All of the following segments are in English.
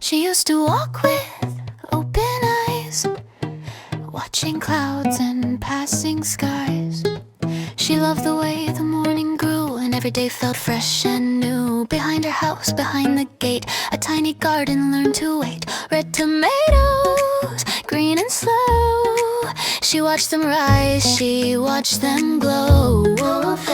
She used to walk with open eyes, watching clouds and passing skies. She loved the way the morning grew, and every day felt fresh and new. Behind her house, behind the gate, a tiny garden learned to wait. Red tomatoes, green and slow. She watched them rise, she watched them glow.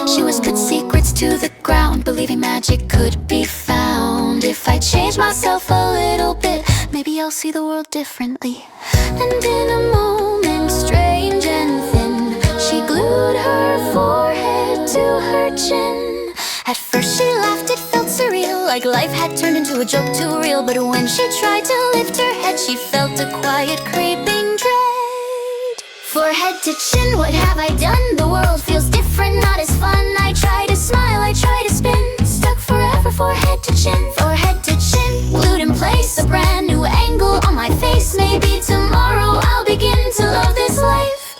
She whispered secrets to the ground, believing magic could be found. If I change myself a little bit, maybe I'll see the world differently. And in a moment, strange and thin, she glued her forehead to her chin. At first she laughed, it felt surreal, like life had turned into a joke too real. But when she tried to lift her head, she felt a quiet creeping dread. Forehead to chin, what have I done? The world feels different, not as fun. I try to smile, I try to spin, stuck forever, forehead to chin. Forehead to chin, glued in place, a brand new angle on my face. Maybe tomorrow I'll begin to love this life.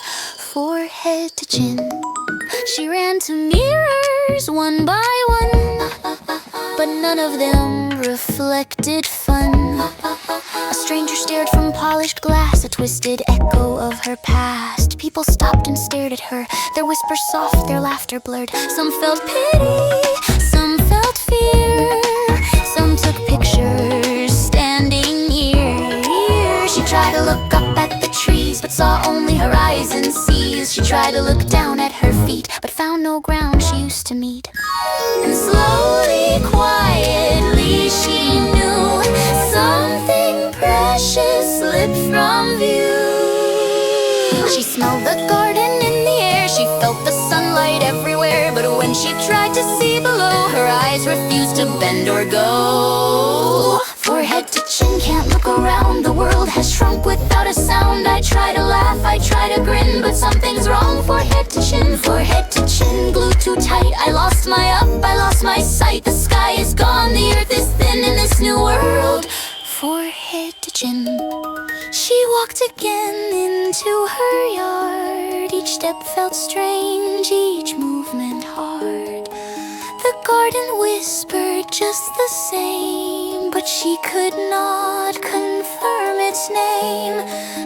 Forehead to chin. She ran to mirrors one by one, but none of them reflected fun. A stranger stared from polished glass, a twisted echo of her past. People stopped and stared at her, their whispers soft, their laughter blurred. Some felt pity, some felt fear, some took pictures standing near. She tried to look up at the trees, but saw only horizon seas. She tried to look down at her feet, but found no ground she used to meet. And slowly, quietly, she knew something precious slipped from view. She smelled the garden in the air, she felt the sunlight everywhere. But when she tried to see below, her eyes refused to bend or go. Forehead to chin, can't look around, the world has shrunk without a sound. I try to laugh, I try to grin, but something's wrong. Forehead to chin, glued too tight. I lost my up, I lost my sight. The sky is gone, the earth is thin in this new world. Forehead to chin. She walked again into her yard. Each step felt strange, each movement hard. The garden whispered just the same, but she could not confirm its name.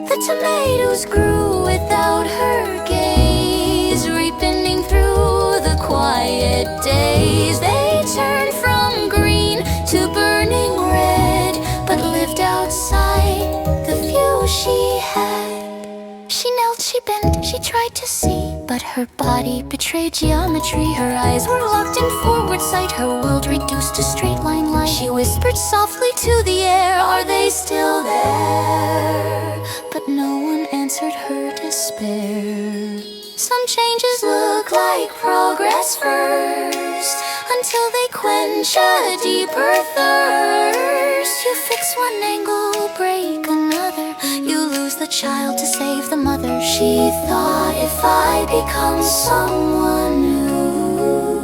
The tomatoes grew without her gaze, ripening through the quiet days. They turned from green to burning red, but lived outside the view she had. She knelt, she bent, she tried to see, but her body betrayed geometry. Her eyes were locked in forward sight, her world reduced to straight line light. She whispered softly to the air, are they still there? But no one answered her despair. Some changes look like progress first, until they quench a deeper thirst. You fix one angle, break another, you lose the child to save the mother. She thought, if I become someone new,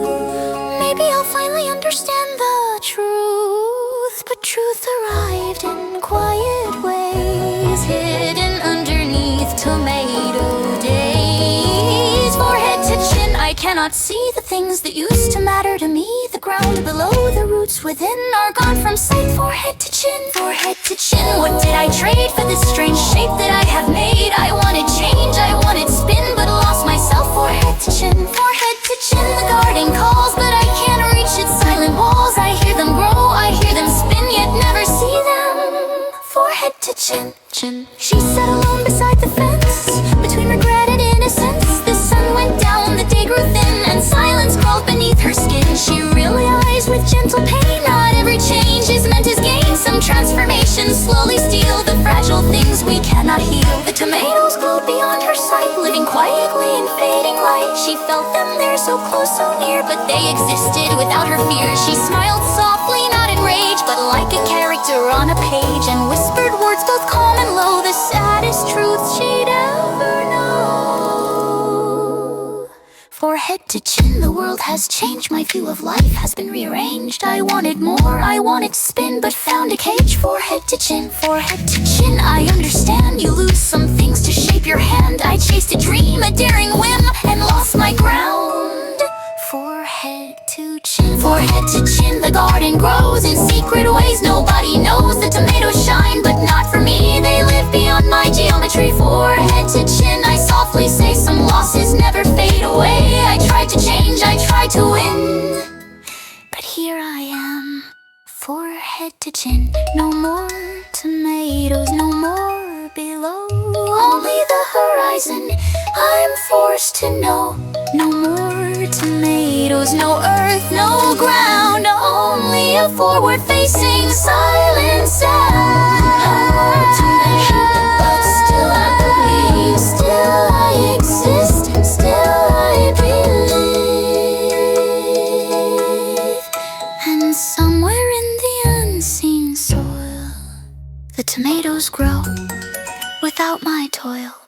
maybe I'll finally understand the truth. But truth arrived in quiet ways, hidden underneath tomato days. Forehead to chin, I cannot see the things that used to matter to me. The ground below, the roots within are gone from sight. Forehead to chin, what did I trade for this strange shape that I have made? I wanted change, I wanted spin, but lost myself. Forehead to chin, the garden calls, but I can't reach its silent walls. I hear them grow, I hear them spin, yet never see them. Forehead to chin. She sat alone beside the fence, between regret and innocence. The sun went down, the day grew thin, and silence crawled beneath her skin. She realized with gentle pain, not every change is meant as gain. Some transformations slowly steal the fragile things we cannot heal. The tomatoes glowed beyond her sight, living quietly in fading light. She felt them there, so close, so near, but they existed without her fear. She smiled softly, not in rage, but like a character on a page, and whispered words both calm and low, the saddest truth she'd ever know. Forehead to chin, the world has changed. My view of life has been rearranged. I wanted more, I wanted to spin, but found a cage. Forehead to chin, I understand. You lose some things to shape your hand. I chased a dream, a daring whim, and lost my ground. Forehead to chin, the garden grows in secret ways nobody knows. The tomato softly say some losses never fade away. I tried to change, I tried to win, but here I am, forehead to chin. No more tomatoes, no more below, only the horizon I'm forced to know. No more tomatoes, no earth, no ground, only a forward-facing silent sound. Hard to measure, but still I believe, still I exist, still I believe. And somewhere in the unseen soil, the tomatoes grow without my toil.